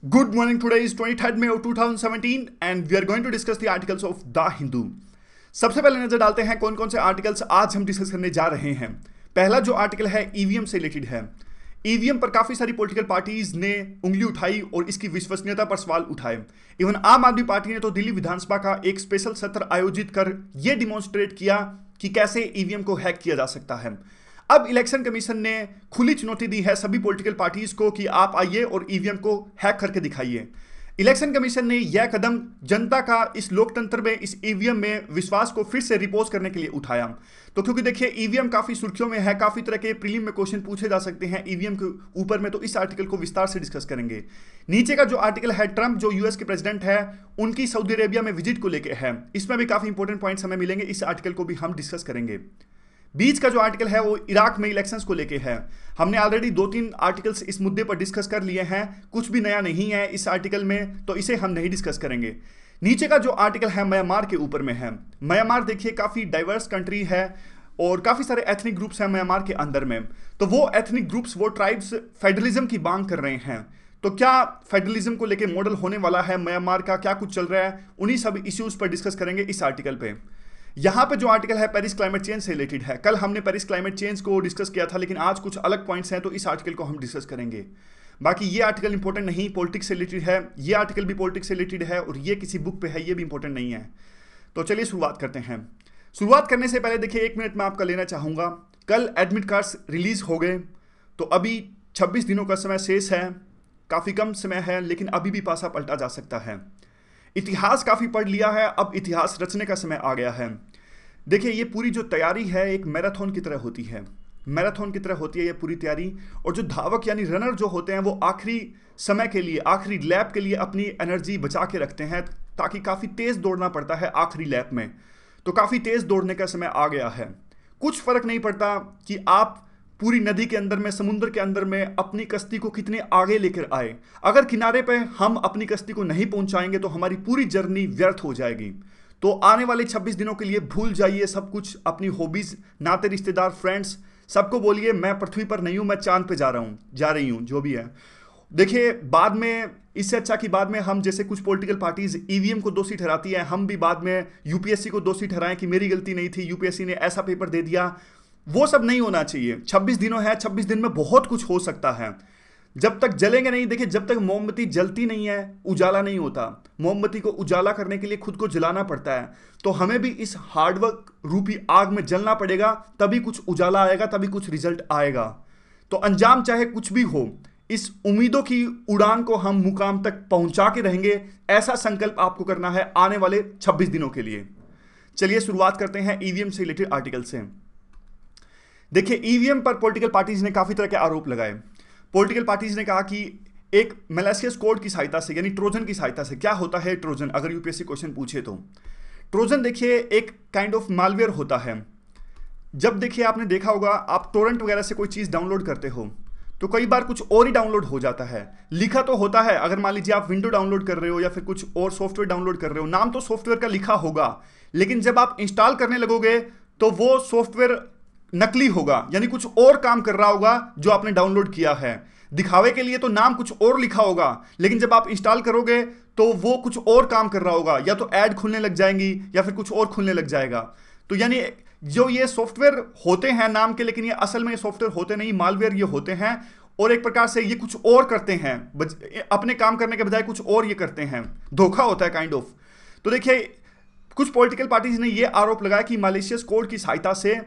Good morning. Today is 23rd May of 2017 and we are going to discuss the articles of The Hindu. सबसे पहले नजर डालते हैं कौन कौन से आर्टिकल्स आज हम डिस्कस करने जा रहे हैं। पहला जो आर्टिकल है ईवीएम से रिलेटेड है। ईवीएम पर काफी सारी पॉलिटिकल पार्टीज ने उंगली उठाई और इसकी विश्वसनीयता पर सवाल उठाए। इवन आम आदमी पार्टी ने तो दिल्ली विधानसभा का एक स्पेशल सत्र आयोजित कर यह डिमॉन्स्ट्रेट किया कि कैसे ईवीएम को हैक किया जा सकता है। अब इलेक्शन कमीशन ने खुली चुनौती दी है सभी पॉलिटिकल पार्टीज को कि आप आइए और ईवीएम को हैक करके दिखाइए। इलेक्शन कमीशन ने यह कदम जनता का इस लोकतंत्र में, इस ईवीएम में विश्वास को फिर से रिपोज करने के लिए उठाया। तो क्योंकि देखिए ईवीएम काफी सुर्खियों में है, काफी तरह के प्रीलिम में क्वेश्चन पूछे जा सकते हैं ईवीएम के ऊपर में, तो इस आर्टिकल को विस्तार से डिस्कस करेंगे। नीचे का जो आर्टिकल है, ट्रंप जो यूएस के प्रेसिडेंट है उनकी सऊदी अरेबिया में विजिट को लेकर है, इसमें भी काफी इंपॉर्टेंट पॉइंट्स हमें मिलेंगे, इस आर्टिकल को भी हम डिस्कस करेंगे। बीच का जो आर्टिकल है वो इराक में इलेक्शंस को लेके है। हमने ऑलरेडी 2-3 आर्टिकल्स इस मुद्दे पर डिस्कस कर लिए हैं, कुछ भी नया नहीं है इस आर्टिकल में, तो इसे हम नहीं डिस्कस करेंगे। नीचे का जो आर्टिकल है म्यांमार के ऊपर में है। म्यांमार देखिए काफ़ी डाइवर्स कंट्री है और काफ़ी सारे एथनिक ग्रुप्स हैं म्यांमार के अंदर में। तो वो एथनिक ग्रुप्स, वो ट्राइब्स फेडरलिज्म की मांग कर रहे हैं। तो क्या फेडरलिज्म को लेके मॉडल होने वाला है म्यांमार का, क्या कुछ चल रहा है, उन्हीं सब इश्यूज पर डिस्कस करेंगे इस आर्टिकल पे। यहां पे जो आर्टिकल है पेरिस क्लाइमेट चेंज से रिलेटेड है। कल हमने पेरिस क्लाइमेट चेंज को डिस्कस किया था, लेकिन आज कुछ अलग पॉइंट्स हैं तो इस आर्टिकल को हम डिस्कस करेंगे। बाकी ये आर्टिकल इंपॉर्टेंट नहीं, पॉलिटिक्स से रिलेटेड है, ये आर्टिकल भी पॉलिटिक्स से रिलेटेड है और ये किसी बुक पे है, ये भी इंपॉर्टेंट नहीं है। तो चलिए शुरुआत करते हैं। शुरुआत करने से पहले देखिए 1 मिनट में आपका लेना चाहूंगा। कल एडमिट कार्ड्स रिलीज हो गए, तो अभी 26 दिनों का समय शेष है, काफ़ी कम समय है, लेकिन अभी भी पासा पलटा जा सकता है। इतिहास काफ़ी पढ़ लिया है, अब इतिहास रचने का समय आ गया है। देखिए ये पूरी जो तैयारी है एक मैराथन की तरह होती है, मैराथन की तरह होती है ये पूरी तैयारी। और जो धावक यानी रनर जो होते हैं वो आखिरी समय के लिए, आखिरी लैप के लिए अपनी एनर्जी बचा के रखते हैं, ताकि काफ़ी तेज़ दौड़ना पड़ता है आखिरी लैप में। तो काफ़ी तेज़ दौड़ने का समय आ गया है। कुछ फ़र्क नहीं पड़ता कि आप पूरी नदी के अंदर में, समुद्र के अंदर में अपनी कश्ती को कितने आगे लेकर आए, अगर किनारे पे हम अपनी कश्ती को नहीं पहुंचाएंगे तो हमारी पूरी जर्नी व्यर्थ हो जाएगी। तो आने वाले 26 दिनों के लिए भूल जाइए सब कुछ, अपनी हॉबीज, नाते रिश्तेदार, फ्रेंड्स, सबको बोलिए मैं पृथ्वी पर नहीं हूं, मैं चांद पे जा रहा हूं, जा रही हूं, जो भी है। देखिए बाद में, इससे अच्छा कि बाद में हम जैसे कुछ पॉलिटिकल पार्टीज ईवीएम को दोषी ठहराती है, हम भी बाद में यूपीएससी को दोषी ठहराएं कि मेरी गलती नहीं थी, यूपीएससी ने ऐसा पेपर दे दिया। वो सब नहीं होना चाहिए। 26 दिनों है, 26 दिन में बहुत कुछ हो सकता है। जब तक जलेंगे नहीं, देखिए जब तक मोमबत्ती जलती नहीं है उजाला नहीं होता। मोमबत्ती को उजाला करने के लिए खुद को जलाना पड़ता है। तो हमें भी इस हार्डवर्क रूपी आग में जलना पड़ेगा, तभी कुछ उजाला आएगा, तभी कुछ रिजल्ट आएगा। तो अंजाम चाहे कुछ भी हो, इस उम्मीदों की उड़ान को हम मुकाम तक पहुंचा के रहेंगे, ऐसा संकल्प आपको करना है आने वाले 26 दिनों के लिए। चलिए शुरुआत करते हैं ईवीएम से रिलेटेड आर्टिकल से। देखिए ईवीएम पर पॉलिटिकल पार्टीज ने काफी तरह के आरोप लगाए। पॉलिटिकल पार्टीज ने कहा कि एक मैलिशियस कोड की सहायता से, यानी ट्रोजन की सहायता से, क्या होता है ट्रोजन, अगर यूपीएससी क्वेश्चन पूछे तो। ट्रोजन देखिए एक काइंड ऑफ मालवेयर होता है। जब देखिए आपने देखा होगा, आप टोरेंट वगैरह से कोई चीज़ डाउनलोड करते हो तो कई बार कुछ और ही डाउनलोड हो जाता है। लिखा तो होता है, अगर मान लीजिए आप विंडो डाउनलोड कर रहे हो या फिर कुछ और सॉफ्टवेयर डाउनलोड कर रहे हो, नाम तो सॉफ्टवेयर का लिखा होगा, लेकिन जब आप इंस्टॉल करने लगोगे तो वो सॉफ्टवेयर नकली होगा, यानी कुछ और काम कर रहा होगा जो आपने डाउनलोड किया है। दिखावे के लिए तो नाम कुछ और लिखा होगा, लेकिन जब आप इंस्टॉल करोगे तो वो कुछ और काम कर रहा होगा, या तो ऐड खुलने लग जाएंगी या फिर कुछ और खुलने लग जाएगा। तो यानी जो ये सॉफ्टवेयर होते हैं नाम के, लेकिन ये असल में ये सॉफ्टवेयर होते नहीं, मालवेयर ये होते हैं। और एक प्रकार से ये कुछ और करते हैं, अपने काम करने के बजाय कुछ और ये करते हैं, धोखा होता है काइंड ऑफ। तो देखिए कुछ पॉलिटिकल पार्टीज ने ये आरोप लगाया कि मैलिशियस कोड की सहायता से,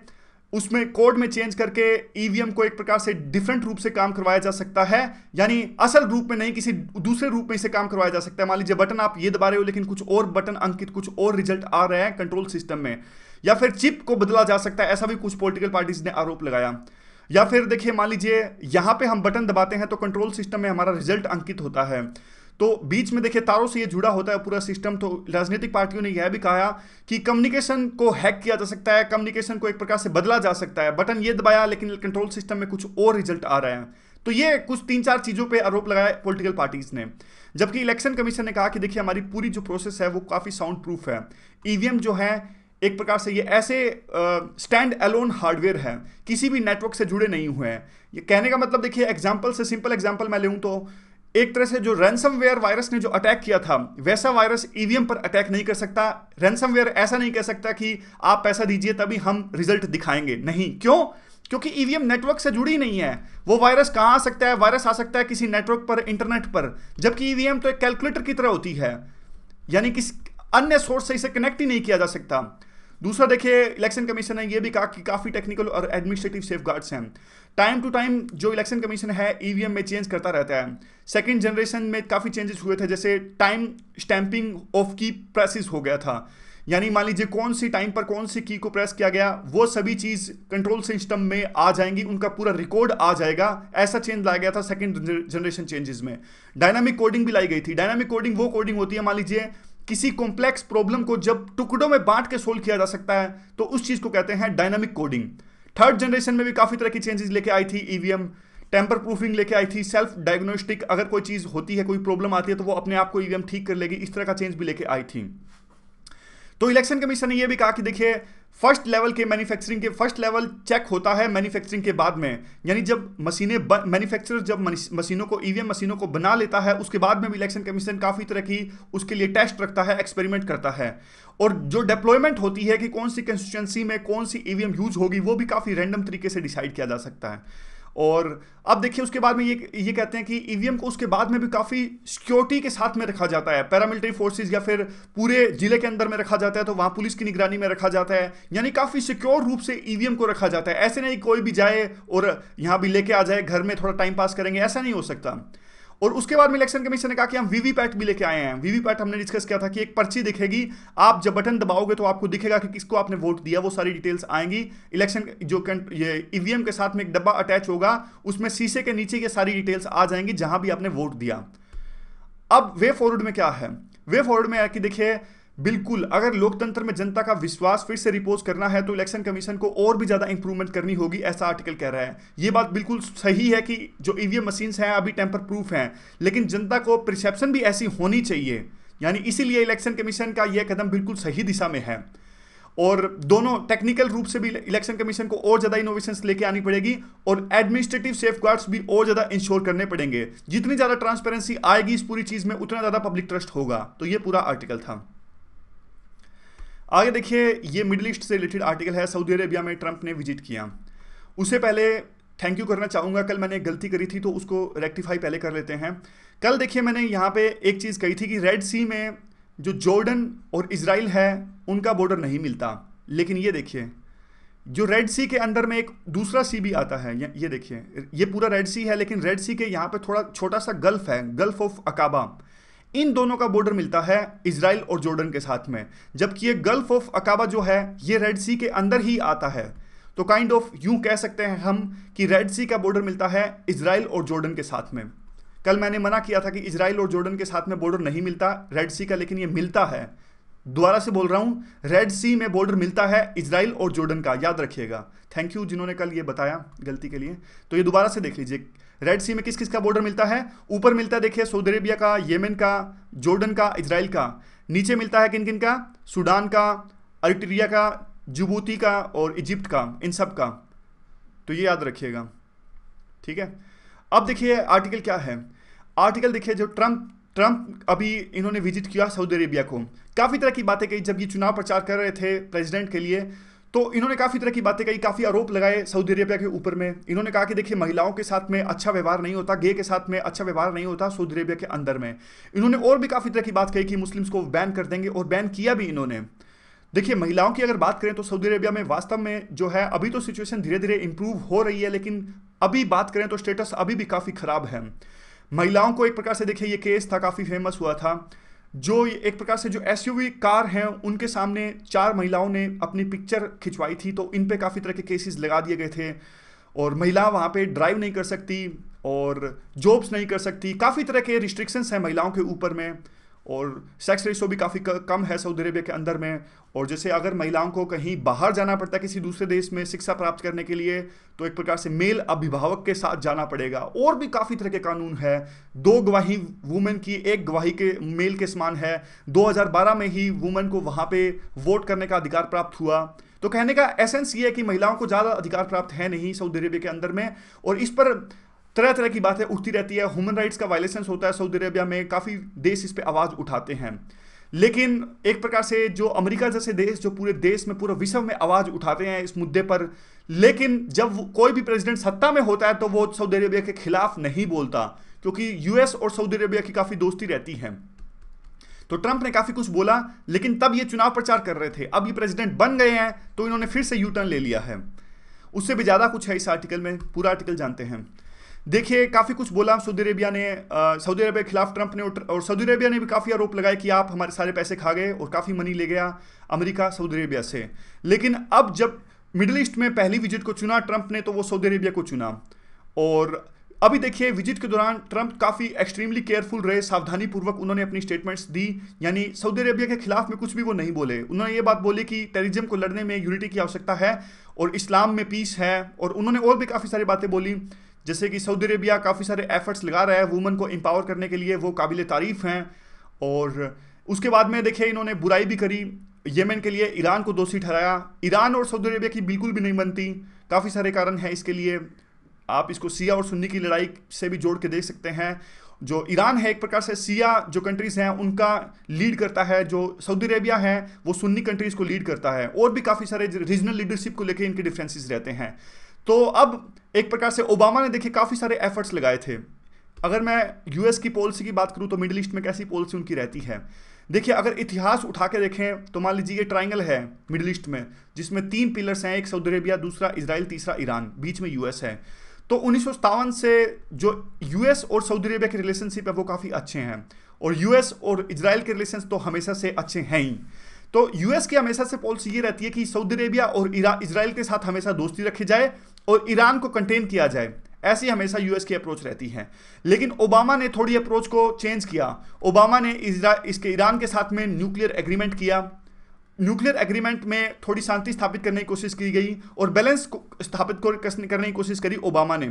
उसमें कोड में चेंज करके ईवीएम को एक प्रकार से डिफरेंट रूप से काम करवाया जा सकता है, यानी असल रूप में नहीं, किसी दूसरे रूप में इसे काम करवाया जा सकता है। मान लीजिए बटन आप ये दबा रहे हो, लेकिन कुछ और बटन अंकित, कुछ और रिजल्ट आ रहे हैं कंट्रोल सिस्टम में, या फिर चिप को बदला जा सकता है, ऐसा भी कुछ पॉलिटिकल पार्टीज ने आरोप लगाया। या फिर देखिए मान लीजिए यहां पे हम बटन दबाते हैं तो कंट्रोल सिस्टम में हमारा रिजल्ट अंकित होता है, तो बीच में देखिए तारों से ये जुड़ा होता है पूरा सिस्टम। तो राजनीतिक पार्टियों ने यह भी कहा कि कम्युनिकेशन को हैक किया जा सकता है, कम्युनिकेशन को एक प्रकार से बदला जा सकता है। बटन ये दबाया लेकिन कंट्रोल सिस्टम में कुछ और रिजल्ट आ रहा है। तो ये कुछ 3-4 चीजों पे आरोप लगाया पॉलिटिकल पार्टीज ने। जबकि इलेक्शन कमीशन ने कहा कि देखिए हमारी पूरी जो प्रोसेस है वो काफी साउंड प्रूफ है। ईवीएम जो है एक प्रकार से ये ऐसे स्टैंड अलोन हार्डवेयर है, किसी भी नेटवर्क से जुड़े नहीं हुए हैं। ये कहने का मतलब देखिए एग्जाम्पल से, सिंपल एग्जाम्पल मैं लूँ तो एक तरह से जो रैंसमवेयर वायरस ने जो अटैक किया था वैसा वायरस ईवीएम पर अटैक नहीं कर सकता। रैंसमवेयर ऐसा नहीं कह सकता कि आप पैसा दीजिए तभी हम रिजल्ट दिखाएंगे, नहीं। क्यों? क्योंकि ईवीएम नेटवर्क से जुड़ी नहीं है। वो वायरस कहां आ सकता है? वायरस आ सकता है किसी नेटवर्क पर, इंटरनेट पर, जबकि ईवीएम तो एक कैलकुलेटर की तरह होती है, यानी किसी अन्य सोर्स से इसे कनेक्ट ही नहीं किया जा सकता। दूसरा देखिए, इलेक्शन कमीशन ने यह भी कहा कि काफी टेक्निकल और एडमिनिस्ट्रेटिव सेफगार्ड्स हैं। टाइम टू टाइम जो इलेक्शन कमीशन है ईवीएम में चेंज करता रहता है। सेकंड जनरेशन में काफी चेंजेस हुए थे, जैसे टाइम स्टैंपिंग ऑफ की प्रेसेस हो गया था, यानी मान लीजिए कौन सी टाइम पर कौन सी की को प्रेस किया गया, वो सभी चीज कंट्रोल सिस्टम में आ जाएंगी, उनका पूरा रिकॉर्ड आ जाएगा। ऐसा चेंज लाया गया था सेकंड जनरेशन चेंजेस में। डायनामिक कोडिंग भी लाई गई थी। डायनामिक कोडिंग वो कोडिंग होती है, मान लीजिए किसी कॉम्प्लेक्स प्रॉब्लम को जब टुकड़ों में बांट के सोल्व किया जा सकता है तो उस चीज को कहते हैं डायनामिक कोडिंग। थर्ड जनरेशन में भी काफी तरह की चेंजेस लेके आई थी ईवीएम। टेम्पर प्रूफिंग लेके आई थी, सेल्फ डायग्नोस्टिक, अगर कोई चीज होती है, कोई प्रॉब्लम आती है तो वो अपने आप को ईवीएम ठीक कर लेगी, इस तरह का चेंज भी लेके आई थी। तो इलेक्शन कमीशन ने यह भी कहा कि देखिए, फर्स्ट लेवल के मैन्युफैक्चरिंग के फर्स्ट लेवल चेक होता है मैन्युफैक्चरिंग के बाद में, यानी जब मशीनें मैन्युफैक्चरर जब मशीनों को, ईवीएम मशीनों को बना लेता है, उसके बाद में भी इलेक्शन कमीशन काफी तरह की उसके लिए टेस्ट रखता है, एक्सपेरिमेंट करता है। और जो डिप्लॉयमेंट होती है कि कौन सी कंस्टिट्यूएंसी में कौन सी ईवीएम यूज होगी, वो भी काफी रैंडम तरीके से डिसाइड किया जा सकता है। और अब देखिए उसके बाद में ये कहते हैं कि ईवीएम को उसके बाद में भी काफी सिक्योरिटी के साथ में रखा जाता है। पैरामिलिट्री फोर्सेस या फिर पूरे जिले के अंदर में रखा जाता है, तो वहां पुलिस की निगरानी में रखा जाता है, यानी काफी सिक्योर रूप से ईवीएम को रखा जाता है। ऐसे नहीं कोई भी जाए और यहां भी लेके आ जाए, घर में थोड़ा टाइम पास करेंगे, ऐसा नहीं हो सकता। और उसके बाद में इलेक्शन कमीशन ने कहा कि हम वीवीपैट भी लेके आए हैं। वीवीपैट हमने डिस्कस किया था कि एक पर्ची दिखेगी, आप जब बटन दबाओगे तो आपको दिखेगा कि किसको आपने वोट दिया, वो सारी डिटेल्स आएंगी। इलेक्शन जो ये ईवीएम के साथ में एक डब्बा अटैच होगा, उसमें शीशे के नीचे ये सारी डिटेल्स आ जाएंगी जहां भी आपने वोट दिया। अब वे फॉरवर्ड में क्या है? वे फॉरवर्ड में है कि देखिए, बिल्कुल अगर लोकतंत्र में जनता का विश्वास फिर से रिपोज करना है तो इलेक्शन कमीशन को और भी ज्यादा इंप्रूवमेंट करनी होगी, ऐसा आर्टिकल कह रहा है। यह बात बिल्कुल सही है कि जो ईवीएम मशीन्स हैं अभी टेम्पर प्रूफ हैं, लेकिन जनता को परसेप्शन भी ऐसी होनी चाहिए, यानी इसीलिए इलेक्शन कमीशन का यह कदम बिल्कुल सही दिशा में है। और दोनों टेक्निकल रूप से भी इलेक्शन कमीशन को और ज्यादा इनोवेशंस लेके आनी पड़ेगी और एडमिनिस्ट्रेटिव सेफगार्ड्स भी और ज्यादा इंश्योर करने पड़ेंगे। जितनी ज्यादा ट्रांसपेरेंसी आएगी इस पूरी चीज में, उतना ज्यादा पब्लिक ट्रस्ट होगा। तो यह पूरा आर्टिकल था। आगे देखिए, ये मिडिल ईस्ट से रिलेटेड आर्टिकल है। सऊदी अरेबिया में ट्रंप ने विजिट किया। उससे पहले थैंक यू करना चाहूँगा, कल मैंने एक गलती करी थी तो उसको रेक्टिफाई पहले कर लेते हैं। कल देखिए मैंने यहाँ पे एक चीज़ कही थी कि रेड सी में जो जॉर्डन और इजराइल है उनका बॉर्डर नहीं मिलता, लेकिन ये देखिए जो रेड सी के अंदर में एक दूसरा सी भी आता है, ये देखिए ये पूरा रेड सी है, लेकिन रेड सी के यहाँ पे थोड़ा छोटा सा गल्फ है, गल्फ ऑफ अकाबा। इन दोनों का बॉर्डर मिलता है इजराइल और जॉर्डन के साथ में, जबकि ये गल्फ ऑफ अकाबा जो है ये रेड सी के अंदर ही आता है। तो काइंड ऑफ यूं कह सकते हैं हम कि रेड सी का बॉर्डर मिलता है इजराइल और जॉर्डन के साथ में। कल मैंने मना किया था कि इजराइल और जॉर्डन के साथ में बॉर्डर नहीं मिलता रेड सी का, लेकिन ये मिलता है। दोबारा से बोल रहा हूं, रेड सी में बॉर्डर मिलता है इजराइल और जॉर्डन का, याद रखिएगा। थैंक यू जिन्होंने कल ये बताया गलती के लिए। तो ये दोबारा से देख लीजिए, रेड सी में किस किस का बॉर्डर मिलता है। ऊपर मिलता है देखिए सऊदी अरेबिया का, येमेन का, जॉर्डन का, इजराइल का। नीचे मिलता है किन किन का, सूडान का, अल्जीरिया का, जिबूती का और इजिप्ट का, इन सब का। तो ये याद रखिएगा, ठीक है। अब देखिए आर्टिकल क्या है। आर्टिकल देखिए, जो ट्रंप अभी इन्होंने विजिट किया सऊदी अरेबिया को, काफ़ी तरह की बातें कही। जब ये चुनाव प्रचार कर रहे थे प्रेसिडेंट के लिए तो इन्होंने काफ़ी तरह की बातें कही, काफ़ी आरोप लगाए सऊदी अरेबिया के ऊपर में। इन्होंने कहा कि देखिए महिलाओं के साथ में अच्छा व्यवहार नहीं होता, गे के साथ में अच्छा व्यवहार नहीं होता सऊदी अरेबिया के अंदर में। इन्होंने और भी काफ़ी तरह की बात कही कि मुस्लिम्स को बैन कर देंगे, और बैन किया भी इन्होंने। देखिए महिलाओं की अगर बात करें तो सऊदी अरेबिया में वास्तव में जो है अभी तो सिचुएशन धीरे धीरे इंप्रूव हो रही है, लेकिन अभी बात करें तो स्टेटस अभी भी काफ़ी ख़राब है। महिलाओं को एक प्रकार से देखिए, ये केस था काफ़ी फेमस हुआ था, जो एक प्रकार से जो एसयूवी कार हैं उनके सामने 4 महिलाओं ने अपनी पिक्चर खिंचवाई थी, तो इन पे काफ़ी तरह के केसेस लगा दिए गए थे। और महिला वहाँ पे ड्राइव नहीं कर सकती और जॉब्स नहीं कर सकती, काफ़ी तरह के रिस्ट्रिक्शंस हैं महिलाओं के ऊपर में। और सेक्स रेशो भी काफ़ी कम है सऊदी अरेबिया के अंदर में। और जैसे अगर महिलाओं को कहीं बाहर जाना पड़ता है किसी दूसरे देश में शिक्षा प्राप्त करने के लिए, तो एक प्रकार से मेल अभिभावक के साथ जाना पड़ेगा। और भी काफ़ी तरह के कानून है। 2 गवाही वुमेन की 1 गवाही के मेल के समान है। 2012 में ही वुमेन को वहाँ पे वोट करने का अधिकार प्राप्त हुआ। तो कहने का एसेंस ये है कि महिलाओं को ज़्यादा अधिकार प्राप्त है नहीं सऊदी अरेबिया के अंदर में। और इस पर तरह तरह की बातें उठती रहती है, ह्यूमन राइट्स का वायलेशंस होता है सऊदी अरेबिया में, काफ़ी देश इस पे आवाज़ उठाते हैं। लेकिन एक प्रकार से जो अमेरिका जैसे देश जो पूरे देश में, पूरे विश्व में आवाज़ उठाते हैं इस मुद्दे पर, लेकिन जब कोई भी प्रेसिडेंट सत्ता में होता है तो वो सऊदी अरेबिया के खिलाफ नहीं बोलता, क्योंकि यूएस और सऊदी अरेबिया की काफ़ी दोस्ती रहती है। तो ट्रंप ने काफ़ी कुछ बोला, लेकिन तब ये चुनाव प्रचार कर रहे थे, अब ये प्रेसिडेंट बन गए हैं तो इन्होंने फिर से यू टर्न ले लिया है। उससे भी ज़्यादा कुछ है इस आर्टिकल में, पूरा आर्टिकल जानते हैं। देखिए, काफ़ी कुछ बोला सऊदी अरेबिया ने, सऊदी अरेबिया के खिलाफ ट्रंप ने, और सऊदी अरेबिया ने भी काफ़ी आरोप लगाया कि आप हमारे सारे पैसे खा गए और काफ़ी मनी ले गया अमेरिका सऊदी अरेबिया से। लेकिन अब जब मिडिल ईस्ट में पहली विजिट को चुना ट्रंप ने, तो वो सऊदी अरेबिया को चुना। और अभी देखिए, विजिट के दौरान ट्रंप काफ़ी एक्सट्रीमली केयरफुल रहे, सावधानी पूर्वक उन्होंने अपनी स्टेटमेंट्स दी, यानी सऊदी अरेबिया के खिलाफ में कुछ भी वो नहीं बोले। उन्होंने ये बात बोली कि टेररिज्म को लड़ने में यूनिटी की आवश्यकता है और इस्लाम में पीस है। और उन्होंने और भी काफ़ी सारी बातें बोली, जैसे कि सऊदी अरेबिया काफ़ी सारे एफर्ट्स लगा रहा है वुमेन को एम्पावर करने के लिए, वो काबिल तारीफ़ हैं। और उसके बाद में देखिए, इन्होंने बुराई भी करी, येमेन के लिए ईरान को दोषी ठहराया। ईरान और सऊदी अरेबिया की बिल्कुल भी नहीं बनती, काफ़ी सारे कारण हैं इसके लिए। आप इसको सिया और सुन्नी की लड़ाई से भी जोड़ के देख सकते हैं। जो ईरान है एक प्रकार से सिया जो कंट्रीज़ हैं उनका लीड करता है, जो सऊदी अरेबिया है वो सुन्नी कंट्रीज़ को लीड करता है, और भी काफ़ी सारे रीजनल लीडरशिप को लेकर इनके डिफरेंसेस रहते हैं। तो अब एक प्रकार से ओबामा ने देखिए काफ़ी सारे एफर्ट्स लगाए थे। अगर मैं यूएस की पॉलिसी की बात करूं तो मिडिल ईस्ट में कैसी पॉलिसी उनकी रहती है, देखिए अगर इतिहास उठा के देखें तो मान लीजिए ये ट्राइंगल है मिडिल ईस्ट में, जिसमें 3 पिलर्स हैं, एक सऊदी अरेबिया, दूसरा इजराइल, तीसरा ईरान, बीच में यूएस है। तो 1957 से जो यूएस और सऊदी अरेबिया के रिलेशनशिप है वो काफ़ी अच्छे हैं, और यूएस और इजराइल के रिलेशंस तो हमेशा से अच्छे हैं ही। तो यूएस की हमेशा से पॉलिसी ये रहती है कि सऊदी अरेबिया और इजराइल के साथ हमेशा दोस्ती रखी जाए और ईरान को कंटेन किया जाए, ऐसी हमेशा यूएस की अप्रोच रहती है। लेकिन ओबामा ने थोड़ी अप्रोच को चेंज किया। ओबामा ने इसके ईरान के साथ में न्यूक्लियर एग्रीमेंट किया। न्यूक्लियर एग्रीमेंट में थोड़ी शांति स्थापित करने की कोशिश की गई और बैलेंस को स्थापित करने की कोशिश करी ओबामा ने।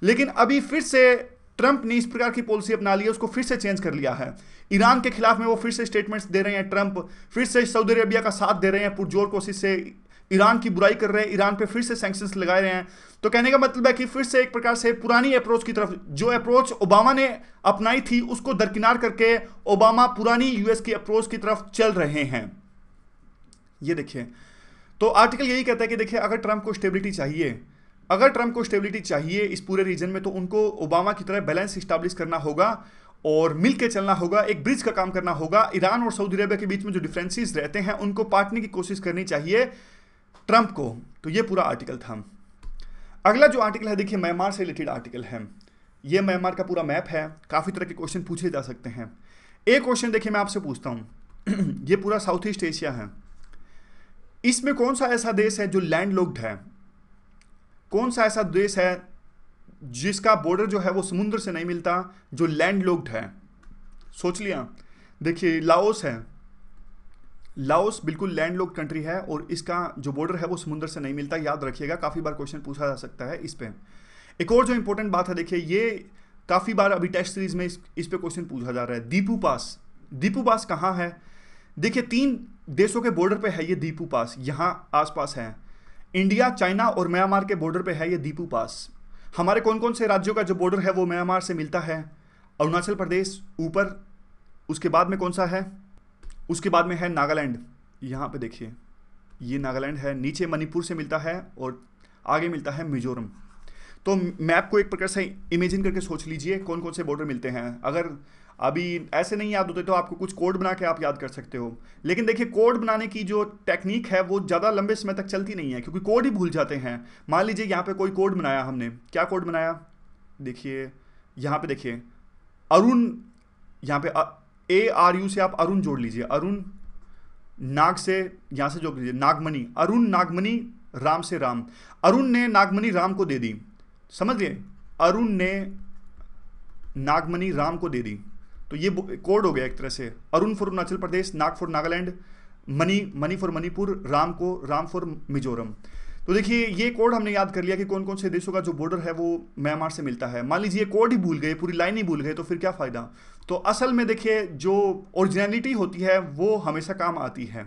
लेकिन अभी फिर से ट्रंप ने इस प्रकार की पॉलिसी अपना ली है, उसको फिर से चेंज कर लिया है। ईरान के खिलाफ में वो फिर से स्टेटमेंट्स दे रहे हैं, ट्रंप फिर से सऊदी अरेबिया का साथ दे रहे हैं, पुरजोर कोशिश से ईरान की बुराई कर रहे हैं, ईरान पे फिर से सैंक्शंस लगाए रहे हैं। तो कहने का मतलब है कि फिर से एक प्रकार से पुरानी अप्रोच की तरफ, जो अप्रोच ओबामा ने अपनाई थी उसको दरकिनार करके ओबामा पुरानी यूएस की अप्रोच की तरफ चल रहे हैं। ये देखिए, तो आर्टिकल यही कहता है कि देखिए अगर ट्रंप को स्टेबिलिटी चाहिए इस पूरे रीजन में, तो उनको ओबामा की तरह बैलेंस इस्टेब्लिश करना होगा और मिलकर चलना होगा, एक ब्रिज का काम करना होगा। ईरान और सऊदी अरेबिया के बीच में जो डिफरेंसेस रहते हैं उनको पाटने की कोशिश करनी चाहिए ट्रंप को। तो ये पूरा आर्टिकल था। अगला जो आर्टिकल है, देखिए म्यांमार से रिलेटेड आर्टिकल है। ये म्यांमार का पूरा मैप है, काफ़ी तरह के क्वेश्चन पूछे जा सकते हैं। एक क्वेश्चन देखिए मैं आपसे पूछता हूँ ये पूरा साउथ ईस्ट एशिया है, इसमें कौन सा ऐसा देश है जो लैंडलॉक्ड है? कौन सा ऐसा देश है जिसका बॉर्डर जो है वो समुद्र से नहीं मिलता, जो लैंडलॉक्ड है? सोच लिया? देखिए लाओस है। लाओस बिल्कुल लैंडलॉक्ड कंट्री है और इसका जो बॉर्डर है वो समुद्र से नहीं मिलता, याद रखिएगा, काफ़ी बार क्वेश्चन पूछा जा सकता है इस पे। एक और जो इंपॉर्टेंट बात है, देखिए ये काफ़ी बार अभी टेस्ट सीरीज में इस पे क्वेश्चन पूछा जा रहा है, दीपू पास। दीपू पास कहाँ है? देखिए 3 देशों के बॉर्डर पे है ये दीपू पास, यहाँ आसपास है। इंडिया, चाइना और म्यांमार के बॉर्डर पे है ये दीपू पास। हमारे कौन कौन से राज्यों का जो बॉर्डर है वो म्यांमार से मिलता है? अरुणाचल प्रदेश ऊपर, उसके बाद में कौन सा है? उसके बाद में है नागालैंड। यहाँ पे देखिए ये नागालैंड है, नीचे मणिपुर से मिलता है और आगे मिलता है मिजोरम। तो मैप को एक प्रकार से इमेजिन करके सोच लीजिए कौन कौन से बॉर्डर मिलते हैं। अगर अभी ऐसे नहीं याद होते तो आपको कुछ कोड बना के आप याद कर सकते हो, लेकिन देखिए कोड बनाने की जो टेक्निक है वो ज़्यादा लंबे समय तक चलती नहीं है, क्योंकि कोड ही भूल जाते हैं। मान लीजिए यहाँ पे कोई कोड बनाया हमने, क्या कोड बनाया? देखिए यहाँ पे देखिए अरुण, यहाँ पे ARU से आप अरुण जोड़ लीजिए, अरुण, नाग से यहाँ से जोड़ लीजिए नागमणि, अरुण नागमणि, राम से राम। अरुण ने नागमणि राम को दे दी, समझ गए? अरुण ने नागमणि राम को दे दी, तो ये कोड हो गया एक तरह से। Arun for Arunachal Pradesh, Nag for Nagaland, Mani for Manipur, Ram for Mizoram. तो देखिए ये कोड हमने याद कर लिया कि कौन कौन से देशों का जो बॉर्डर है वो म्यांमार से मिलता है। मान लीजिए कोड ही भूल गए, पूरी लाइन ही भूल गए, तो फिर क्या फ़ायदा? तो असल में देखिए जो ओरिजिनलिटी होती है वो हमेशा काम आती है।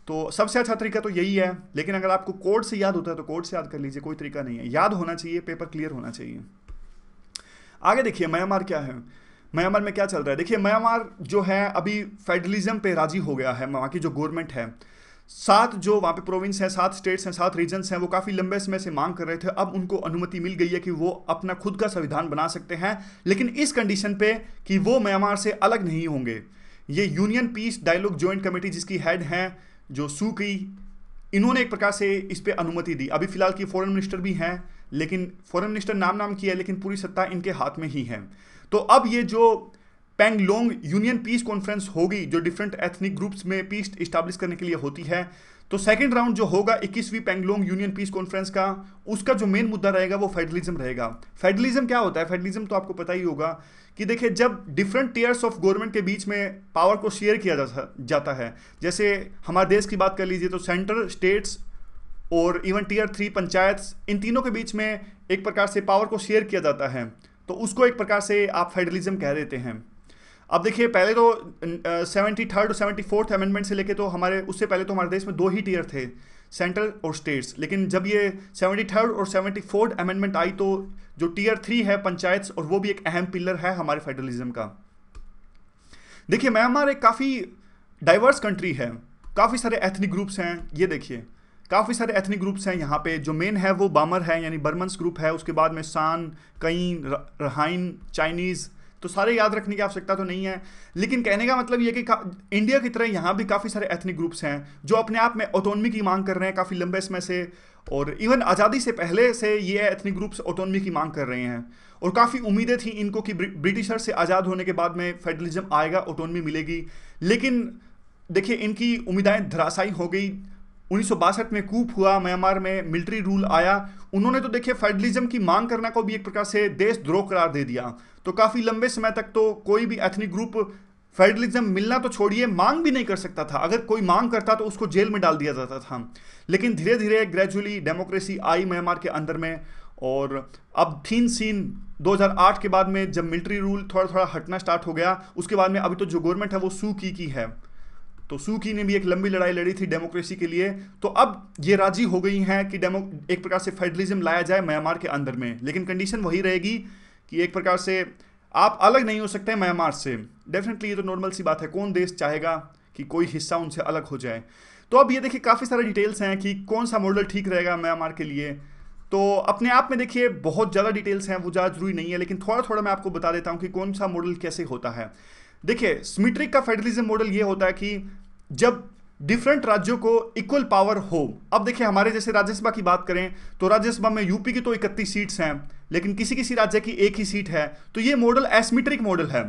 तो सबसे अच्छा तरीका तो यही है, लेकिन अगर आपको कोड से याद होता है तो कोड से याद कर लीजिए, कोई तरीका नहीं है, याद होना चाहिए, पेपर क्लियर होना चाहिए। आगे देखिए म्यांमार क्या है, म्यांमार में क्या चल रहा है। देखिए म्यांमार जो है अभी फेडरलिज्म पे राजी हो गया है। वहाँ की जो गवर्नमेंट है, 7 जो वहाँ पे प्रोविंस हैं, 7 स्टेट्स हैं, 7 रीजन्स हैं, वो काफ़ी लंबे समय से मांग कर रहे थे। अब उनको अनुमति मिल गई है कि वो अपना खुद का संविधान बना सकते हैं, लेकिन इस कंडीशन पे कि वो म्यांमार से अलग नहीं होंगे। ये union peace dialogue joint committee जिसकी हेड हैं जो सू की, इन्होंने एक प्रकार से इस पे अनुमति दी। अभी फिलहाल की फॉरेन मिनिस्टर भी हैं, लेकिन फॉरेन मिनिस्टर नाम की है, लेकिन पूरी सत्ता इनके हाथ में ही है। तो अब ये जो पैंगलोंग यूनियन पीस कॉन्फ्रेंस होगी, जो डिफरेंट एथनिक ग्रुप्स में पीस इस्टेब्लिश करने के लिए होती है, तो सेकंड राउंड जो होगा 21वीं पैंगलोंग यूनियन पीस कॉन्फ्रेंस का, उसका जो मेन मुद्दा रहेगा वो फेडरलिज्म रहेगा। फेडरलिज्म क्या होता है? फेडरलिज्म तो आपको पता ही होगा कि देखिए जब डिफरेंट टीयर्स ऑफ गवर्नमेंट के बीच में पावर को शेयर किया जाता है, जैसे हमारे देश की बात कर लीजिए तो सेंटर, स्टेट्स और इवन टीयर 3 पंचायत, इन तीनों के बीच में एक प्रकार से पावर को शेयर किया जाता है, तो उसको एक प्रकार से आप फेडरलिज्म कह देते हैं। अब देखिए पहले तो 73rd और 74th अमेंडमेंट से लेके तो हमारे उससे पहले तो हमारे देश में 2 ही टीयर थे, सेंट्रल और स्टेट्स। लेकिन जब ये 73rd और 74th अमेंडमेंट आई तो जो टीयर 3 है पंचायत, और वो भी एक अहम पिलर है हमारे फेडरलिज्म का। देखिए म्यांमार एक काफ़ी डाइवर्स कंट्री है, काफ़ी सारे एथनिक ग्रुप्स हैं। ये देखिए काफ़ी सारे एथनिक ग्रुप्स हैं यहाँ पे। जो मेन है वो बामर है, यानी बर्मन्स ग्रुप है। उसके बाद में सान, कई, रहाइन, चाइनीज़, तो सारे याद रखने की आवश्यकता तो नहीं है, लेकिन कहने का मतलब ये कि इंडिया की तरह यहाँ भी काफ़ी सारे एथनिक ग्रुप्स हैं जो अपने आप में ऑटोनमी की मांग कर रहे हैं काफ़ी लंबे समय से, और इवन आज़ादी से पहले से ये एथनिक ग्रुप्स ऑटोनमी की मांग कर रहे हैं। और काफ़ी उम्मीदें थी इनको कि ब्रिटिशर से आज़ाद होने के बाद में फेडरलिज्म आएगा, ऑटोनमी मिलेगी, लेकिन देखिए इनकी उम्मीदें धराशायी हो गई। 1962 में कूप हुआ, म्यांमार में मिलिट्री रूल आया, उन्होंने तो देखिए फेडरलिज्म की मांग करना को भी एक प्रकार से देशद्रोह करार दे दिया। तो काफ़ी लंबे समय तक तो कोई भी एथनिक ग्रुप फेडरलिज्म मिलना तो छोड़िए, मांग भी नहीं कर सकता था। अगर कोई मांग करता तो उसको जेल में डाल दिया जाता था। लेकिन धीरे धीरे ग्रेजुअली डेमोक्रेसी आई म्यांमार के अंदर में, और अब थीन सीन 2008 के बाद में जब मिलिट्री रूल थोड़ा थोड़ा हटना स्टार्ट हो गया, उसके बाद में अभी तो जो गवर्नमेंट है वो सू की है। तो सू की ने भी एक लंबी लड़ाई लड़ी थी डेमोक्रेसी के लिए। तो अब ये राजी हो गई हैं कि एक प्रकार से फेडरलिज्म लाया जाए म्यांमार के अंदर में, लेकिन कंडीशन वही रहेगी कि एक प्रकार से आप अलग नहीं हो सकते म्यांमार से। डेफिनेटली ये तो नॉर्मल सी बात है, कौन देश चाहेगा कि कोई हिस्सा उनसे अलग हो जाए। तो अब ये देखिए काफ़ी सारे डिटेल्स हैं कि कौन सा मॉडल ठीक रहेगा म्यांमार के लिए। तो अपने आप में देखिए बहुत ज़्यादा डिटेल्स हैं, वो ज़्यादा जरूरी नहीं है, लेकिन थोड़ा थोड़ा मैं आपको बता देता हूँ कि कौन सा मॉडल कैसे होता है। देखिए सिमेट्रिक का फेडरलिज्म मॉडल ये होता है कि जब डिफरेंट राज्यों को इक्वल पावर हो। अब देखिए हमारे जैसे राज्यसभा की बात करें तो राज्यसभा में यूपी की तो 31 सीट्स हैं, लेकिन किसी किसी राज्य की एक ही सीट है। तो ये मॉडल एसिमेट्रिक मॉडल है,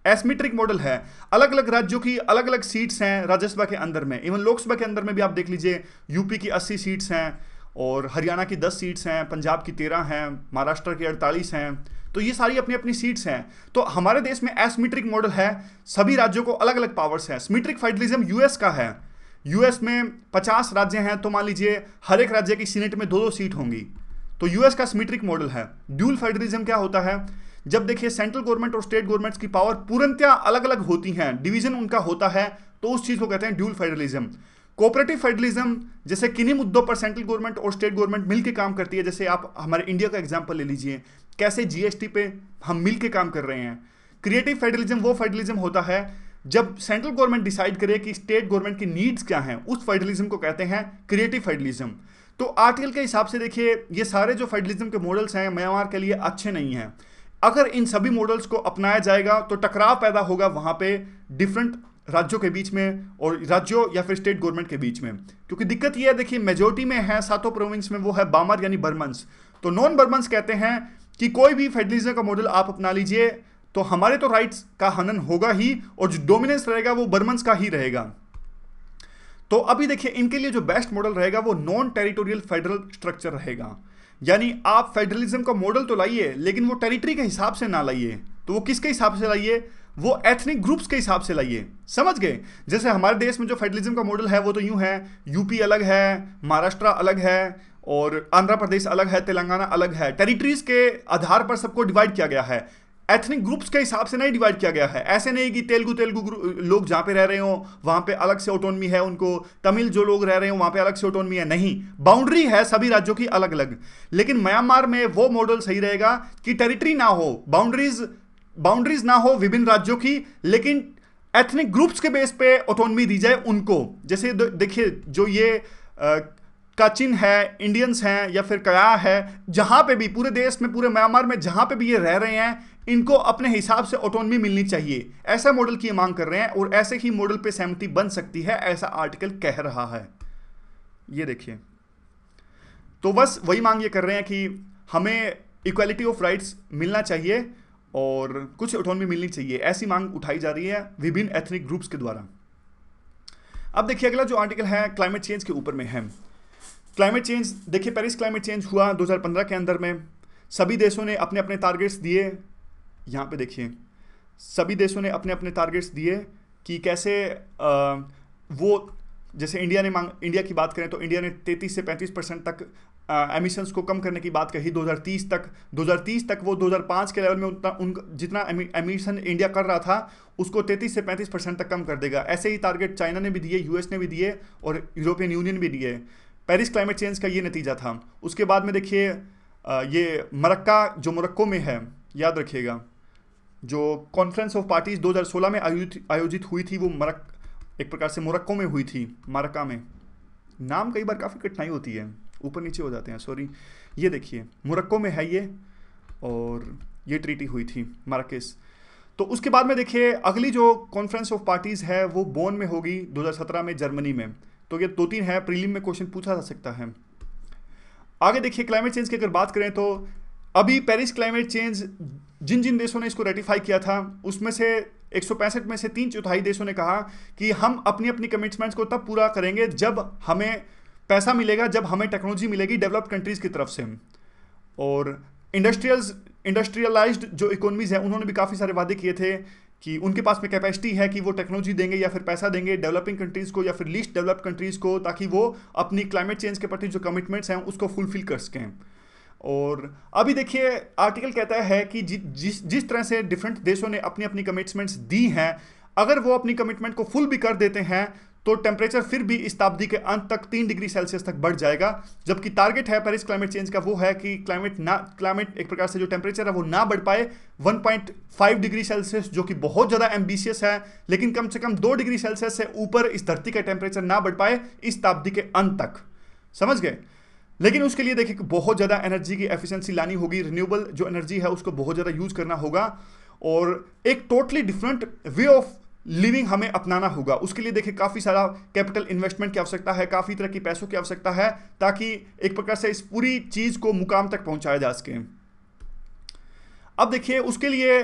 एसिमेट्रिक मॉडल है। अलग अलग राज्यों की अलग अलग सीट्स हैं राज्यसभा के अंदर में। इवन लोकसभा के अंदर में भी आप देख लीजिए, यूपी की 80 सीट्स हैं, और हरियाणा की 10 सीट्स हैं, पंजाब की 13 हैं, महाराष्ट्र की 48 हैं। तो ये सारी अपनी अपनी सीट्स हैं। तो हमारे देश में एसिमेट्रिक मॉडल है, सभी राज्यों को अलग अलग पावर्स हैं। सिमेट्रिक फेडरलिज्म यूएस का है, यूएस में 50 राज्य हैं, तो मान लीजिए हर एक राज्य की सीनेट में 2-2 सीट होंगी। तो यूएस का सिमेट्रिक मॉडल है। ड्यूल फेडरलिज्म क्या होता है? जब देखिए सेंट्रल गवर्नमेंट और स्टेट गवर्नमेंट्स की पावर पूर्णतया अलग अलग होती हैं, डिवीजन उनका होता है, तो उस चीज़ को कहते हैं ड्यूल फेडरलिज्म। कोऑपरेटिव फेडरलिज्म, जैसे किन्हीं मुद्दों पर सेंट्रल गवर्नमेंट और स्टेट गवर्नमेंट मिलकर काम करती है। जैसे आप हमारे इंडिया का एग्जांपल ले लीजिए, कैसे जीएसटी पे हम मिलकर काम कर रहे हैं। क्रिएटिव फेडरलिज्म वो फेडरलिज्म होता है जब सेंट्रल गवर्नमेंट डिसाइड करे कि स्टेट गवर्नमेंट की नीड्स क्या हैं, उस फेडरलिज्म को कहते हैं क्रिएटिव फेडरलिज्म। तो आर्टिकल के हिसाब से देखिए ये सारे जो फेडरलिज्म के मॉडल्स हैं म्यांमार के लिए अच्छे नहीं हैं। अगर इन सभी मॉडल्स को अपनाया जाएगा तो टकराव पैदा होगा वहाँ पे डिफरेंट राज्यों के बीच में, और राज्यों या फिर स्टेट गवर्नमेंट के बीच में। क्योंकि दिक्कत ये है, देखिए मेजोरिटी में है 7 प्रोविंस में वो है बामर यानी बर्मन्स। तो नॉन बर्मन्स कहते हैं कि कोई भी फेडरलिज्म का मॉडल आप अपना लीजिए तो हमारे तो राइट्स का हनन होगा ही, और जो डोमिनेंस रहेगा वो बर्मन्स का ही रहेगा। तो अभी देखिए इनके लिए जो बेस्ट मॉडल रहेगा वो नॉन टेरिटोरियल फेडरल स्ट्रक्चर रहेगा। यानी आप फेडरलिज्म का मॉडल तो लाइए, लेकिन वो टेरिटरी के हिसाब से ना लाइए। तो वो किसके हिसाब से लाइए? वो एथनिक ग्रुप्स के हिसाब से लाइए। समझ गए? जैसे हमारे देश में जो फेडरलिज्म का मॉडल है वो तो यूं है, यूपी अलग है, महाराष्ट्र अलग है, और आंध्र प्रदेश अलग है, तेलंगाना अलग है। टेरिटरीज के आधार पर सबको डिवाइड किया गया है। एथनिक ग्रुप्स के हिसाब से नहीं डिवाइड किया गया है। ऐसे नहीं कि तेलुगु तेलुगु लोग जहां पे रह रहे हो वहां पे अलग से ऑटोनमी है उनको, तमिल जो लोग रह रहे हो वहां पे अलग से ऑटोनमी है, नहीं, बाउंड्री है सभी राज्यों की अलग अलग। लेकिन म्यांमार में वो मॉडल सही रहेगा कि टेरिटरी ना हो, बाउंड्रीज ना हो विभिन्न राज्यों की, लेकिन एथनिक ग्रुप्स के बेस पे ऑटोनमी दी जाए उनको। जैसे देखिए जो ये काचिन है, इंडियंस हैं, या फिर कया है, जहां पे भी पूरे देश में, पूरे म्यांमार में जहां पे भी ये रह रहे हैं, इनको अपने हिसाब से ऑटोनमी मिलनी चाहिए। ऐसा मॉडल की मांग कर रहे हैं और ऐसे ही मॉडल पे सहमति बन सकती है, ऐसा आर्टिकल कह रहा है। ये देखिए, तो बस वही मांग ये कर रहे हैं कि हमें इक्वालिटी ऑफ राइट्स मिलना चाहिए और कुछ ऑटोनमी मिलनी चाहिए, ऐसी मांग उठाई जा रही है विभिन्न एथनिक ग्रुप्स के द्वारा। अब देखिए अगला जो आर्टिकल है क्लाइमेट चेंज के ऊपर में है। क्लाइमेट चेंज देखिए, पेरिस क्लाइमेट चेंज हुआ 2015 के अंदर में, सभी देशों ने अपने अपने टारगेट्स दिए। यहाँ पे देखिए सभी देशों ने अपने अपने टारगेट्स दिए कि कैसे वो, जैसे इंडिया की बात करें तो इंडिया ने 33 से 35% तक एमिशंस को कम करने की बात कही 2030 तक वो 2005 के लेवल में जितना एमिशन इंडिया कर रहा था उसको 33 से 35% तक कम कर देगा। ऐसे ही टारगेट चाइना ने भी दिए, यूएस ने भी दिए और यूरोपियन यूनियन भी दिए। पेरिस क्लाइमेट चेंज का ये नतीजा था। उसके बाद में देखिए ये मोरक्को में है, याद रखिएगा, जो कॉन्फ्रेंस ऑफ पार्टीज 2016 में आयोजित हुई थी, वो एक प्रकार से मोरक्को में हुई थी, मारका में। नाम कई बार काफ़ी कठिनाई होती है, ऊपर नीचे हो जाते हैं, सॉरी। ये देखिए मोरक्को में है ये, और ये ट्रीटी हुई थी माराकेस। तो उसके बाद में देखिए अगली जो कॉन्फ्रेंस ऑफ पार्टीज है वो बोन में होगी 2017 में, जर्मनी में। तो ये 2-3 है, प्रीलिम में क्वेश्चन पूछा जा सकता है। आगे देखिए क्लाइमेट चेंज की अगर बात करें तो अभी पेरिस क्लाइमेट चेंज जिन जिन देशों ने इसको रेटिफाई किया था उसमें से 165 में से 3/4 देशों ने कहा कि हम अपनी अपनी कमिटमेंट्स को तब पूरा करेंगे जब हमें पैसा मिलेगा, जब हमें टेक्नोलॉजी मिलेगी डेवलप्ड कंट्रीज की तरफ से। और इंडस्ट्रियलाइज्ड जो इकोनॉमीज हैं उन्होंने भी काफ़ी सारे वादे किए थे कि उनके पास में कैपेसिटी है कि वो टेक्नोलॉजी देंगे या फिर पैसा देंगे डेवलपिंग कंट्रीज़ को या फिर लीस्ट डेवलप्ड कंट्रीज़ को, ताकि वो अपनी क्लाइमेट चेंज के प्रति जो कमिटमेंट्स हैं उसको फुलफिल कर सकें। और अभी देखिए आर्टिकल कहता है कि जिस तरह से डिफरेंट देशों ने अपनी अपनी कमिटमेंट्स दी हैं, अगर वो अपनी कमिटमेंट को फुल भी कर देते हैं तो टेम्परेचर फिर भी इस शताब्दी के अंत तक 3 डिग्री सेल्सियस तक बढ़ जाएगा। जबकि टारगेट है पेरिस क्लाइमेट चेंज का वो है कि क्लाइमेट एक प्रकार से जो टेम्परेचर है वो ना बढ़ पाए 1.5 डिग्री सेल्सियस, जो कि बहुत ज़्यादा एम्बिशियस है, लेकिन कम से कम 2 डिग्री सेल्सियस से ऊपर इस धरती का टेम्परेचर ना बढ़ पाए इस शताब्दी के अंत तक। समझ गए? लेकिन उसके लिए देखिए बहुत ज़्यादा एनर्जी की एफिशिएंसी लानी होगी, रिन्यूएबल जो एनर्जी है उसको बहुत ज़्यादा यूज़ करना होगा और एक totally different way of living हमें अपनाना होगा। उसके लिए देखिए काफ़ी सारा कैपिटल इन्वेस्टमेंट की आवश्यकता है, काफ़ी तरह की पैसों की आवश्यकता है, ताकि एक प्रकार से इस पूरी चीज़ को मुकाम तक पहुंचाया जा सके। अब देखिए उसके लिए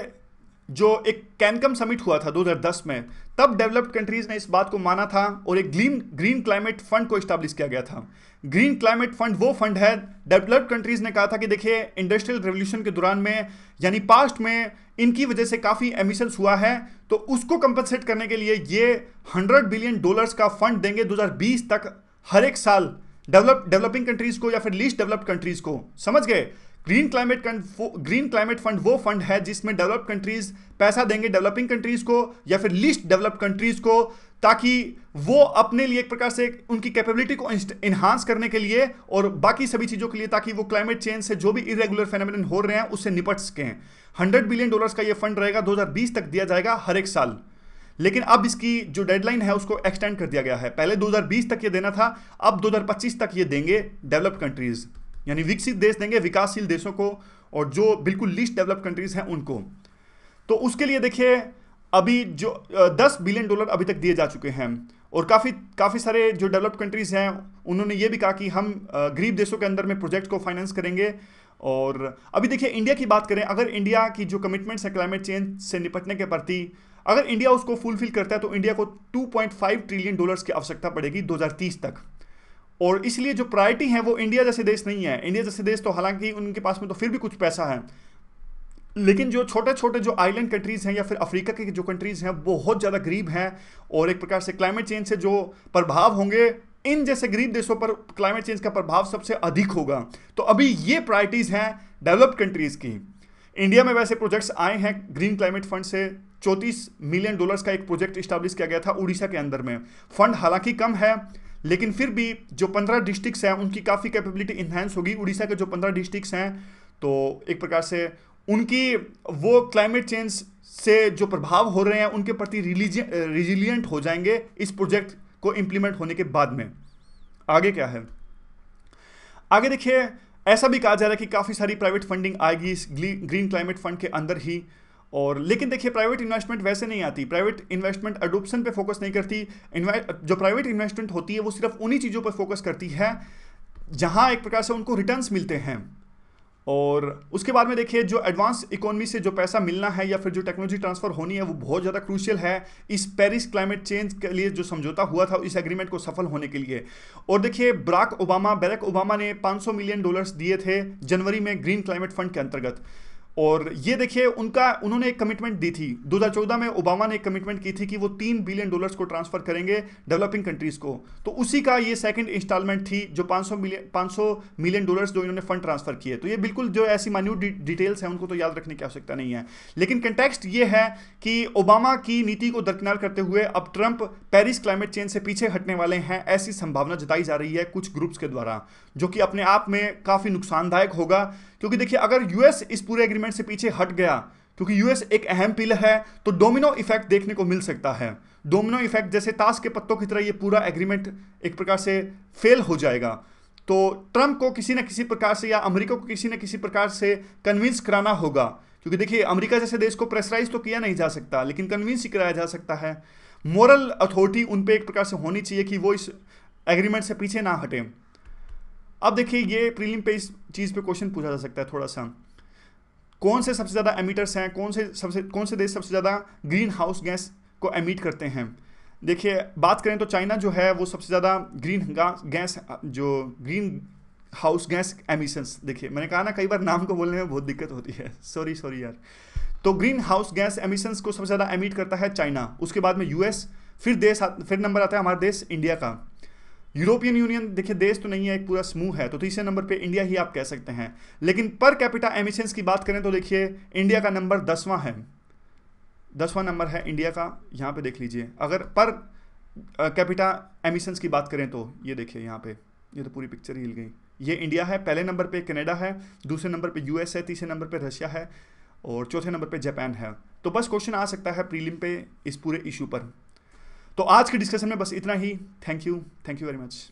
जो एक कैनकम समिट हुआ था 2010 में, तब डेवलप्ड कंट्रीज ने इस बात को माना था और एक ग्रीन क्लाइमेट फंड को इस्टेब्लिश किया गया था। ग्रीन क्लाइमेट फंड वो फंड है, डेवलप्ड कंट्रीज ने कहा था कि देखिए इंडस्ट्रियल रेवोल्यूशन के दौरान में यानी पास्ट में इनकी वजह से काफ़ी एमिशंस हुआ है, तो उसको कंपनसेट करने के लिए ये $100 बिलियन का फंड देंगे 2020 तक हर एक साल डेवलपिंग कंट्रीज को या फिर लीस्ट डेवलप्ड कंट्रीज को। समझ गए? ग्रीन क्लाइमेट फंड वो फंड है जिसमें डेवलप्ड कंट्रीज पैसा देंगे डेवलपिंग कंट्रीज को या फिर लीस्ट डेवलप्ड कंट्रीज को, ताकि वो अपने लिए एक प्रकार से उनकी कैपेबिलिटी को इन्हांस करने के लिए और बाकी सभी चीज़ों के लिए, ताकि वो क्लाइमेट चेंज से जो भी इरेगुलर फेनोमेनन हो रहे हैं उससे निपट सकें। $100 बिलियन का ये फंड रहेगा, 2020 तक दिया जाएगा हर एक साल। लेकिन अब इसकी जो डेडलाइन है उसको एक्सटेंड कर दिया गया है। पहले 2020 तक ये देना था, अब 2025 तक ये देंगे डेवलप्ड कंट्रीज, यानी विकसित देश देंगे विकासशील देशों को, और जो बिल्कुल लीस्ट डेवलप्ड कंट्रीज हैं उनको। तो उसके लिए देखिए अभी जो $10 बिलियन अभी तक दिए जा चुके हैं, और काफ़ी सारे जो डेवलप्ड कंट्रीज हैं उन्होंने ये भी कहा कि हम गरीब देशों के अंदर में प्रोजेक्ट को फाइनेंस करेंगे। और अभी देखिए इंडिया की बात करें, अगर इंडिया की जो कमिटमेंट्स है क्लाइमेट चेंज से निपटने के प्रति, अगर इंडिया उसको फुलफिल करता है तो इंडिया को $2.5 ट्रिलियन की आवश्यकता पड़ेगी 2030 तक। और इसलिए जो प्रायोरिटी है वो इंडिया जैसे देश नहीं है। इंडिया जैसे देश तो हालांकि उनके पास में तो फिर भी कुछ पैसा है, लेकिन जो छोटे छोटे जो आइलैंड कंट्रीज हैं या फिर अफ्रीका के जो कंट्रीज हैं बहुत ज़्यादा गरीब हैं, और एक प्रकार से क्लाइमेट चेंज से जो प्रभाव होंगे इन जैसे गरीब देशों पर क्लाइमेट चेंज का प्रभाव सबसे अधिक होगा। तो अभी ये प्रायोरिटीज़ हैं डेवलप्ड कंट्रीज़ की इंडिया में वैसे प्रोजेक्ट्स आए हैं ग्रीन क्लाइमेट फंड से। $34 मिलियन का एक प्रोजेक्ट इस्टेब्लिश किया गया था उड़ीसा के अंदर में। फंड हालांकि कम है, लेकिन फिर भी जो 15 डिस्ट्रिक्ट्स हैं उनकी काफ़ी कैपेबिलिटी इन्हांस होगी। उड़ीसा के जो 15 डिस्ट्रिक्ट्स हैं, तो एक प्रकार से उनकी वो क्लाइमेट चेंज से जो प्रभाव हो रहे हैं उनके प्रति रिजिलियंट हो जाएंगे इस प्रोजेक्ट को इम्प्लीमेंट होने के बाद में। आगे क्या है, आगे देखिए, ऐसा भी कहा जा रहा है कि काफ़ी सारी प्राइवेट फंडिंग आएगी इस ग्रीन क्लाइमेट फंड के अंदर ही। और लेकिन देखिए, प्राइवेट इन्वेस्टमेंट वैसे नहीं आती। प्राइवेट इन्वेस्टमेंट अडोप्शन पे फोकस नहीं करती। जो प्राइवेट इन्वेस्टमेंट होती है वो सिर्फ उन्हीं चीज़ों पर फोकस करती है जहां एक प्रकार से उनको रिटर्न्स मिलते हैं। और उसके बाद में देखिए, जो एडवांस इकोनॉमी से जो पैसा मिलना है या फिर जो टेक्नोलॉजी ट्रांसफर होनी है वो बहुत ज़्यादा क्रूशियल है इस पेरिस क्लाइमेट चेंज के लिए जो समझौता हुआ था इस एग्रीमेंट को सफल होने के लिए। और देखिए, बैरक ओबामा ने $500 मिलियन दिए थे जनवरी में ग्रीन क्लाइमेट फंड के अंतर्गत। और ये देखिए, उन्होंने एक कमिटमेंट दी थी 2014 में। ओबामा ने एक कमिटमेंट की थी कि वो $3 बिलियन को ट्रांसफर करेंगे डेवलपिंग कंट्रीज को। तो उसी का ये सेकंड इंस्टॉलमेंट थी जो 500 मिलियन डॉलर्स जो इन्होंने फंड ट्रांसफर किए। तो ये बिल्कुल जो ऐसी मान्यूट डिटेल्स हैं उनको तो याद रखने की आवश्यकता नहीं है, लेकिन कंटेक्स्ट ये है कि ओबामा की नीति को दरकिनार करते हुए अब ट्रंप पेरिस क्लाइमेट चेंज से पीछे हटने वाले हैं, ऐसी संभावना जताई जा रही है कुछ ग्रुप्स के द्वारा, जो कि अपने आप में काफी नुकसानदायक होगा। क्योंकि देखिए, अगर यूएस इस पूरे एग्रीमेंट से पीछे हट गया, क्योंकि यूएस एक अहम पिलर है, तो डोमिनो इफेक्ट देखने को मिल सकता है। डोमिनो इफेक्ट जैसे ताश के पत्तों की तरह ये पूरा एग्रीमेंट एक प्रकार से फेल हो जाएगा। तो ट्रंप को किसी न किसी प्रकार से या अमेरिका को किसी न किसी प्रकार से कन्विंस कराना होगा। क्योंकि देखिए, अमेरिका जैसे देश को प्रेशराइज तो किया नहीं जा सकता, लेकिन कन्विंस ही कराया जा सकता है। मोरल अथॉरिटी उन पे एक प्रकार से होनी चाहिए कि वो इस एग्रीमेंट से पीछे ना हटे। अब देखिए, ये प्रीलिम पे इस चीज़ पे क्वेश्चन पूछा जा सकता है थोड़ा सा, कौन से सबसे ज़्यादा एमिटर्स हैं, कौन से देश सबसे ज़्यादा ग्रीन हाउस गैस को एमिट करते हैं। देखिए, बात करें तो चाइना जो है वो सबसे ज़्यादा ग्रीन हाउस गैस एमिशंस, देखिए मैंने कहा ना कई बार नाम को बोलने में बहुत दिक्कत होती है, सॉरी यार। तो ग्रीन हाउस गैस एमिशंस को सबसे ज़्यादा एमिट करता है चाइना, उसके बाद में यूएस, फिर नंबर आता है हमारा देश इंडिया का। यूरोपियन यूनियन देखिए देश तो नहीं है, एक पूरा समूह है, तो तीसरे नंबर पे इंडिया ही आप कह सकते हैं। लेकिन पर कैपिटा एमिशंस की बात करें तो देखिए, इंडिया का नंबर 10वां है, 10वां नंबर है इंडिया का। यहाँ पे देख लीजिए, अगर पर कैपिटा एमिशंस की बात करें तो ये देखिए यहाँ पे, ये तो पूरी पिक्चर हिल गई। ये इंडिया है, पहले नंबर पे कनाडा है, दूसरे नंबर पे यूएस है, तीसरे नंबर पे रशिया है और चौथे नंबर पे जापान है। तो बस क्वेश्चन आ सकता है प्रीलिम पे इस पूरे इशू पर। तो आज के डिस्कशन में बस इतना ही। Thank you very much.